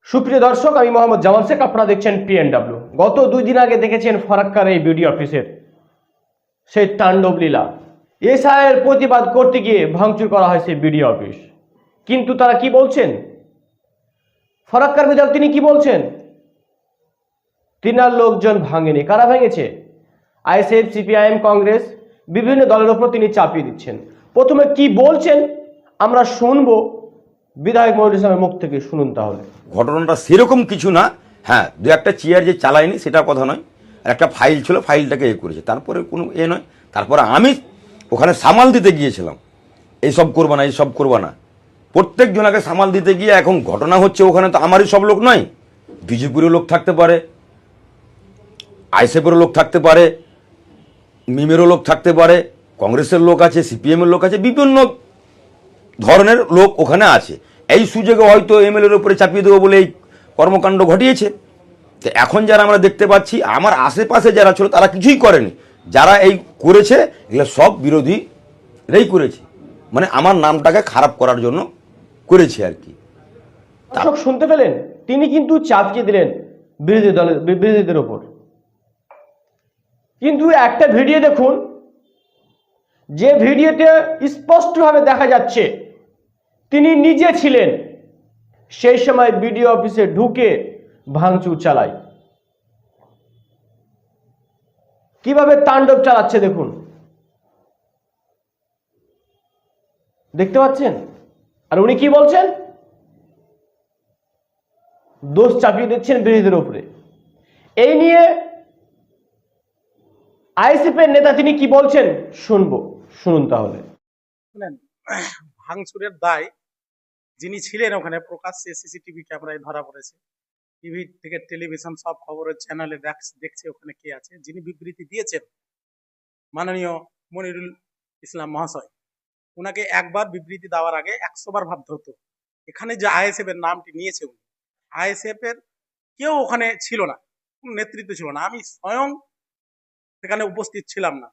সুপ্রিয় দর্শক, আমি মোহাম্মদ জামাল শেখ। আপনারা দেখছেন PNW। গত 2 দিন আগে দেখেছেন ফরাক্কার এই বিডিও অফিসের সেই তাণ্ডব লীলা। এসআইয়ের প্রতিবাদ করতে গিয়ে ভাঙচুর করা হয়েছে বিডিও অফিস। কিন্তু তারা কি বলছেন, ফরাক্কার বিধায়ক তিনি কি বলছেন? তিনার লোকজন ভাঙেনি। কারা ভেঙেছে? আইএসএফ, সিপিআইএম, কংগ্রেস, বিভিন্ন দলের উপর তিনি চাপিয়ে দিচ্ছেন। প্রথমে কি বলছেন আমরা শুনবো বিধায়ক মনিরুল ইসলামের মুখ থেকে। শুনুন তাহলে। ঘটনাটা সেরকম কিছু না। হ্যাঁ, দু একটা চেয়ার যে চালায়নি সেটা কথা নয়, আর একটা ফাইল ছিল, ফাইলটাকে করেছে, তারপরে কোনো নয়। তারপরে আমি ওখানে সামাল দিতে গিয়েছিলাম, এইসব করবা না, এইসব করবা না, প্রত্যেক জনাকে সামাল দিতে গিয়ে এখন ঘটনা হচ্ছে ওখানে তো আমারই সব লোক নয়, বিজেপিরও লোক থাকতে পারে, আইএসএফেরও লোক থাকতে পারে, মিমেরও লোক থাকতে পারে, কংগ্রেসের লোক আছে, সিপিএমের লোক আছে, বিভিন্ন ধরনের লোক ওখানে আছে। এই সুযোগে হয়তো এমএলএর উপরে চাপিয়ে দেবো বলে এই কর্মকাণ্ড ঘটিয়েছে। তো এখন যারা আমরা দেখতে পাচ্ছি, আমার আশেপাশে যারা ছিল তারা কিছুই করেনি, যারা এই করেছে এগুলো সব বিরোধীরাই করেছে, মানে আমার নামটাকে খারাপ করার জন্য করেছে আর কি। দর্শক শুনতে পেলেন, তিনি কিন্তু চাপিয়ে দিলেন বিরোধীদের উপর। কিন্তু একটা ভিডিও দেখুন, যে ভিডিওতে স্পষ্টভাবে দেখা যাচ্ছে তিনি নিজে ছিলেন সেই সময় বিডিও অফিসে ঢুকে ভাঙচুর চালায়। কিভাবে তাণ্ডব চালাচ্ছে দেখুন, দেখতে পাচ্ছেন? আর উনি কি বলছেন? দোষ চাপিয়ে দিচ্ছেন বিরোধীদের উপরে। এই নিয়ে আইএসএফ এর নেতা তিনি কি বলছেন শুনুন তাহলে। ভাঙচুরের দায় যিনি ছিলেন ওখানে প্রকাশ্যে সিসিটিভি ক্যামেরায় ধরা পড়েছে, টিভি থেকে টেলিভিশন সব খবরের চ্যানেলে দেখছে ওখানে কে আছে, যিনি বিবৃতি দিয়েছেন মাননীয় মনিরুল ইসলাম মহাশয়। ওনাকে একবার বিবৃতি দেওয়ার আগে 100 বার ভাবতে হতো। এখানে যে আইএসএফ এর নামটি নিয়েছে উনি, আইএসএফ এর কেউ ওখানে ছিল না, কোন নেতৃত্ব ছিল না। আমি স্বয়ং সেখানে উপস্থিত ছিলাম না,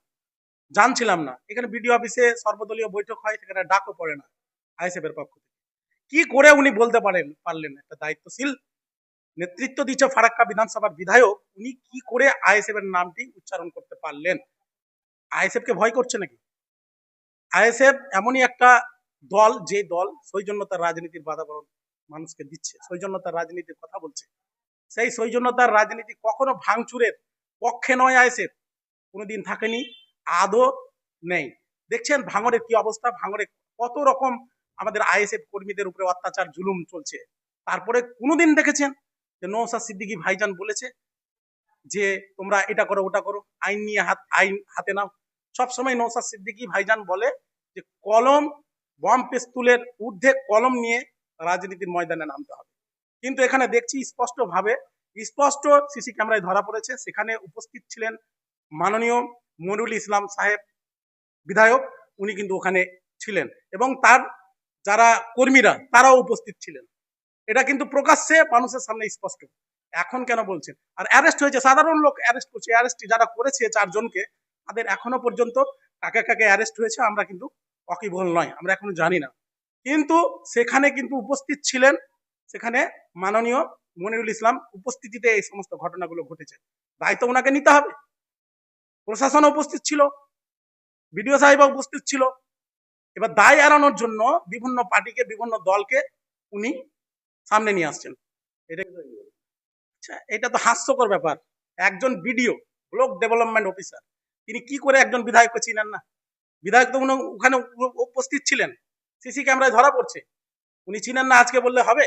জানছিলাম না। এখানে বিডিও অফিসে সর্বদলীয় বৈঠক হয়, সেখানে ডাকও পড়ে না আইএসএফ এর পক্ষ থেকে। কি করে উনি বলতে পারলেন? একটা দায়িত্বশীল নেতৃত্ব দিচ্ছে ফারাক্কা বিধানসভার বিধায়ক, উনি কি করে আইএসএফ এর নামটি উচ্চারণ করতে পারলেন? আইএসএফ কে ভয় করছে নাকি? আইএসএফ এমনই একটা দল, যে দল সৌজন্যতার রাজনীতির বাতাবরণ মানুষকে দিচ্ছে, সৌজন্যতার রাজনীতির কথা বলছে। সেই সৌজন্যতার রাজনীতি কখনো ভাঙচুরের পক্ষে নয়। আইএসএফ কোনোদিন থাকেনি, আদৌ নেই। দেখছেন ভাঙড়ের কি অবস্থা, ভাঙড়ে কত রকম আমাদের আইএসএফ কর্মীদের উপরে অত্যাচার জুলুম চলছে। তারপরে কোনোদিন দেখেছেন যে নওশাদ সিদ্দিকী ভাইজান বলেছে যে তোমরা এটা করো, ওটা করো, আইন হাতে নাও? সবসময় নওশাদ সিদ্দিকী ভাইজান বলে যে কলম, বম পেস্তুলের ঊর্ধ্বে কলম নিয়ে রাজনীতির ময়দানে নামতে হবে। কিন্তু এখানে দেখছি স্পষ্ট সিসি ক্যামেরায় ধরা পড়েছে। সেখানে উপস্থিত ছিলেন মাননীয় মনিরুল ইসলাম সাহেব বিধায়ক, উনি কিন্তু ওখানে ছিলেন, এবং তার যারা কর্মীরা তারাও উপস্থিত ছিলেন। এটা কিন্তু প্রকাশ্যে মানুষের সামনে স্পষ্ট। এখন কেন বলছেন? আর অ্যারেস্ট হয়েছে, সাধারণ লোক অ্যারেস্ট করছে। অ্যারেস্ট যারা করেছে 4 জনকে, তাদের এখনো পর্যন্ত কাকে কাকে অ্যারেস্ট হয়েছে আমরা কিন্তু ওয়াকিবহাল নয়, আমরা এখনো জানি না। কিন্তু সেখানে কিন্তু উপস্থিত ছিলেন, সেখানে মাননীয় মনিরুল ইসলাম উপস্থিতিতে এই সমস্ত ঘটনাগুলো ঘটেছে। দায়িত্ব ওনাকে নিতে হবে। প্রশাসন উপস্থিত ছিল, বিডিও সাহেব উপস্থিত ছিল। এবার দায় এড়ানোর জন্য বিভিন্ন পার্টিকে, বিভিন্ন দলকে উনি সামনে নিয়ে আসছেন। এটা তো হাস্যকর ব্যাপার। একজন বিডিও, ব্লক ডেভেলপমেন্ট অফিসার, তিনি কি করে একজন বিধায়ককে চিনেন না? বিধায়ক তো ওখানে উপস্থিত ছিলেন, সিসি ক্যামেরায় ধরা পড়ছে, উনি চিনেন না আজকে বললে হবে?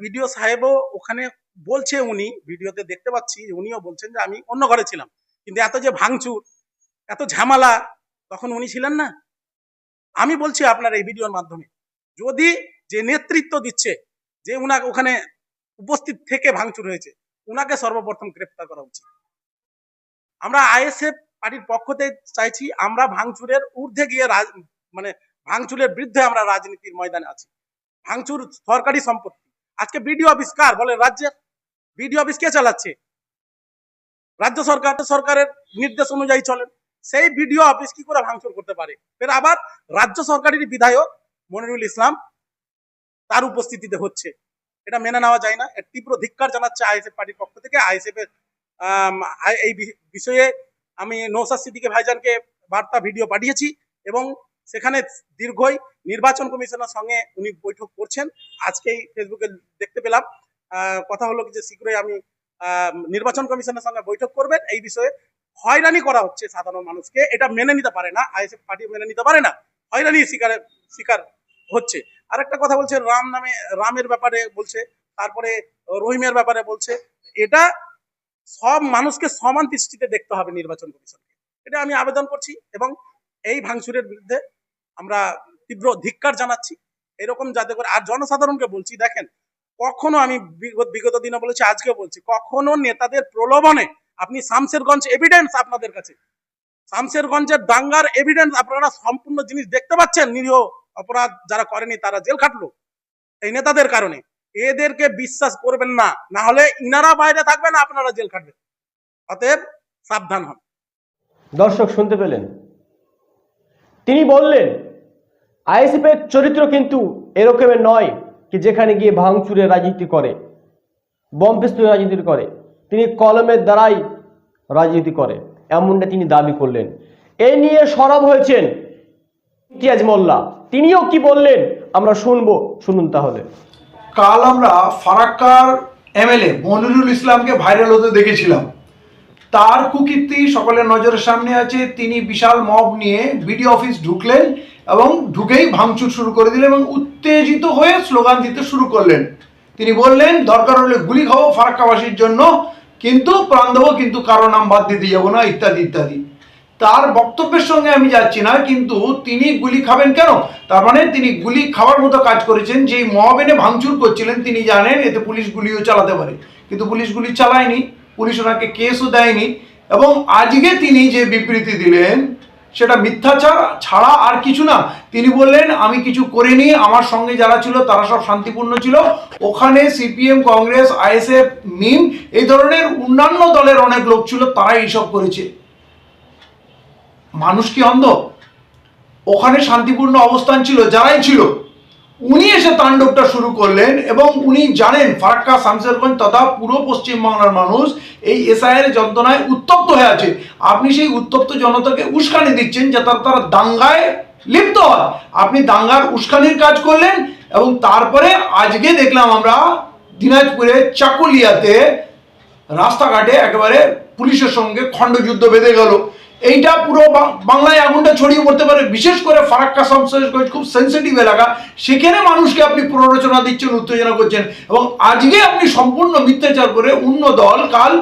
বিডিও সাহেবও ওখানে বলছে, উনি ভিডিওতে দেখতে পাচ্ছি উনিও বলছেন যে আমি অন্য ঘরে ছিলাম, কিন্তু এত যে ভাঙচুর, এত ঝামেলা, তখন উনি ছিলেন না। আমি বলছি আপনার এই ভিডিওর মাধ্যমে, যদি যে নেতৃত্ব দিচ্ছে, যে উনাকে ওখানে উপস্থিত থেকে ভাঙচুর হয়েছে, উনাকে সর্বপ্রথম গ্রেফতার করা উচিত। আমরা আইএসএফ পার্টির পক্ষতে চাইছি, আমরা ভাঙচুরের ঊর্ধ্বে গিয়ে মানে ভাঙচুরের বিরুদ্ধে আমরা রাজনীতির ময়দানে আছি। ভাঙচুর সরকারি সম্পত্তি। আজকে বিডিও অফিস কার বলে? রাজ্যের। বিডিও অফিস কে চালাচ্ছে? রাজ্য সরকার। সরকারের নির্দেশ অনুযায়ী চলেন। সেই বিডিও অফিস কি করে ভাঙচুর করতে পারে? ফের আবার রাজ্য সরকারের বিধায়ক মনিরুল ইসলাম তার উপস্থিতিতে হচ্ছে, এটা মেনে নেওয়া যায় না। এর তীব্র ধিক্কার জানাচ্ছে আইএসএফ পার্টির পক্ষ থেকে। আইএসএফ এর এই বিষয়ে আমি নওশাদ সিদ্দিকী ভাইজানকে বার্তা ভিডিও পাঠিয়েছি এবং সেখানে দীর্ঘই নির্বাচন কমিশনের সঙ্গে উনি বৈঠক করছেন। আজকেই ফেসবুকে দেখতে পেলাম, কথা হলো যে শীঘ্রই আমি নির্বাচন কমিশনের সঙ্গে বৈঠক করবেন। এই বিষয়ে হয়রানি করা হচ্ছে সাধারণ মানুষকে, এটা মেনে নিতে পারে না, আইএসএফ পার্টি মেনে নিতে পারে না, হয়রানি শিকার হচ্ছে। আরেকটা কথা বলছে রামের ব্যাপারে বলছে, তারপরে রহিমের ব্যাপারে বলছে। এটা সব মানুষকে সমান দৃষ্টিতে দেখতে হবে নির্বাচন কমিশনকে, এটা আমি আবেদন করছি এবং এই ভাঙচুরের বিরুদ্ধে আমরা তীব্র ধিক্কার জানাচ্ছি। এরকম যাতে করে, আর জনসাধারণকে বলছি, দেখেন কখনো আমি বিগত দিনে বলেছি, আজকেও বলছি, কখনো নেতাদের প্রলোভনে আপনি শামশেরগঞ্জ এভিডেন্স আপনাদের কাছে, শামশেরগঞ্জের দাঙ্গার এভিডেন্স আপনারা সম্পূর্ণ জিনিস দেখতে পাচ্ছেন। নিরীহ অপরাধ যারা করেনি তারা জেল খাটলো এই নেতাদের কারণে। এদেরকে বিশ্বাস করবেন না, না হলে ইনারা বাইরে থাকবেন, আপনারা জেল খাটবেন। অতএব সাবধান হন। দর্শক শুনতে পেলেন, তিনি বললেন আইএসএফ এর চরিত্র কিন্তু এরকমের নয় কি যেখানে গিয়ে ভাঙচুরের রাজনীতি করে, বম পিস্তলের রাজনীতি করে, তিনি কলমের দ্বারাই রাজনীতি করে, এমনটা তিনি দাবি করলেন। এই নিয়ে সরব হয়েছেন ইমতিয়াজ মোল্লা, তিনিও কি বললেন আমরা শুনুন তাহলে। কাল আমরা ফারাক্কার এমএলএ মনিরুল ইসলামকে ভাইরাল হতে দেখেছিলাম। তার কুকীর্তি সকলের নজরের সামনে আছে। তিনি বিশাল মব নিয়ে বিডিও অফিস ঢুকলেন এবং ঢুকেই ভাঙচুর শুরু করে দিলেন এবং উত্তেজিত হয়ে স্লোগান দিতে শুরু করলেন। তিনি বললেন দরকার হলে গুলি খাবো ফারাক্কাবাসীর জন্য, কিন্তু প্রাণ দেবো, কিন্তু কারো নাম বাদ দিতে যাবো না, ইত্যাদি ইত্যাদি। তার বক্তব্যের সঙ্গে আমি যাচ্ছি না, কিন্তু তিনি গুলি খাবেন কেন? তার মানে তিনি গুলি খাওয়ার মতো কাজ করেছেন। যেই মব এনে ভাঙচুর করছিলেন তিনি জানেন এতে পুলিশ গুলিও চালাতে পারে, কিন্তু পুলিশ গুলি চালায়নি, পুলিশ ওনাকে কেসও দেয়নি। এবং আজকে তিনি যে বিবৃতি দিলেন সেটা মিথ্যাচার ছাড়া আর কিছু না। তিনি বললেন আমি কিছু করিনি, আমার সঙ্গে যারা ছিল তারা সব শান্তিপূর্ণ ছিল, ওখানে সিপিএম, কংগ্রেস, আইএসএফ, মিম এই ধরনের অন্যান্য দলের অনেক লোক ছিল, তারাই এইসব করেছে। মানুষ কি অন্ধ? ওখানে শান্তিপূর্ণ অবস্থান ছিল, যারাই ছিল। উনি এসে তাণ্ডবটা শুরু করলেন এবং উনি জানেন ফারাক্কা, শামশেরগঞ্জ তথা পুরো পশ্চিমবাংলার মানুষ এই এসআইআর যন্ত্রণায় উত্তপ্ত হয়ে আছে। আপনি সেই উত্তপ্ত জনতাকে উস্কানি দিচ্ছেন যাতে তারা দাঙ্গায় লিপ্ত হয়। আপনি দাঙ্গার উস্কানির কাজ করলেন এবং তারপরে আজকে দেখলাম আমরা দিনাজপুরে চাকুলিয়াতে রাস্তাঘাটে একেবারে পুলিশের সঙ্গে খণ্ডযুদ্ধ বেঁধে গেল। এইটা পুরো বাংলায় আগুনটা ছড়িয়ে পড়তে পারে। বিশেষ করে ফারাক্কা, শামশেরগঞ্জ খুব সেন্সিটিভ এলাকা, সেখানে মানুষকে আপনি প্ররোচনা দিচ্ছেন, উত্তেজনা করছেন এবং আজকে আপনি সম্পূর্ণ মিথ্যাচার করে অন্য দল কাল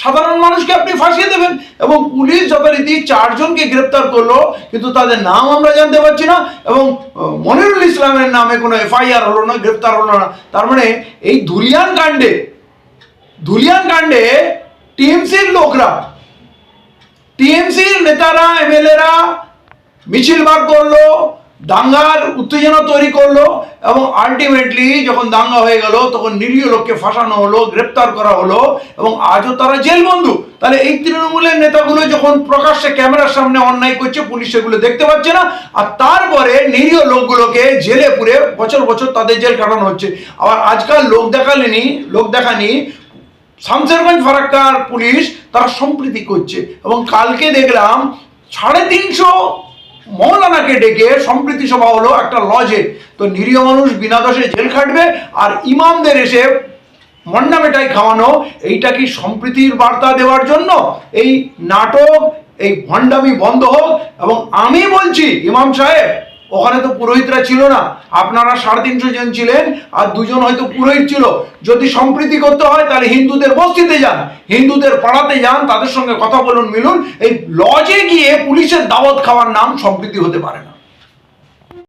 সাধারণ মানুষকে আপনি ফাঁসিয়ে দেবেন। এবং পুলিশ যথারীতি 4 জনকে গ্রেপ্তার করলো, কিন্তু তাদের নাম আমরা জানতে পারছি না এবং মনিরুল ইসলামের নামে কোনো এফআইআর হলো না, গ্রেপ্তার হলো না। তার মানে এই ধুলিয়ান কাণ্ডে টিএমসির লোকরা, টিএমসির নেতারা, এমএলএরা মিছিল বার করলো, দাঙ্গার উত্তেজনা তৈরি করলো এবং আলটিমেটলি যখন দাঙ্গা হয়ে গেল তখন নিরীহ লোককে ফাঁসানো হলো, গ্রেপ্তার করা হলো এবং আজও তারা জেলবন্দী। তাহলে এই তৃণমূলের নেতাগুলো যখন প্রকাশ্যে ক্যামেরার সামনে অন্যায় করছে, পুলিশ সেগুলো দেখতে পাচ্ছে না, আর তারপরে নিরীহ লোকগুলোকে জেলে পুরে বছর বছর তাদের জেল কাটানো হচ্ছে। আবার আজকাল লোক দেখানি শামশেরগঞ্জ ফারাক্কার পুলিশ তারা সম্প্রীতি করছে এবং কালকে দেখলাম 350 মৌলানাকে ডেকে সম্প্রীতি সভা হলো একটা লজে। তো নিরীহ মানুষ বিনা দোষে জেল খাটবে আর ইমামদের এসে মন্ডা মেটাই খাওয়ানো, এইটা কি সম্প্রীতির বার্তা দেওয়ার জন্য? এই নাটক, এই ভণ্ডামি বন্ধ হোক। এবং আমি বলছি ইমাম সাহেব, ওখানে তো পুরোহিতরা ছিল না, আপনারা 350 জন ছিলেন আর 2 জন হয়তো পুরোহিত ছিল। যদি সম্প্রীতি করতে হয় তাহলে হিন্দুদের বস্তিতে যান, হিন্দুদের পাড়াতে যান, তাদের সঙ্গে কথা বলুন, মিলুন। এই লজে গিয়ে পুলিশের দাওয়াত খাওয়ার নাম সম্প্রীতি হতে পারে না।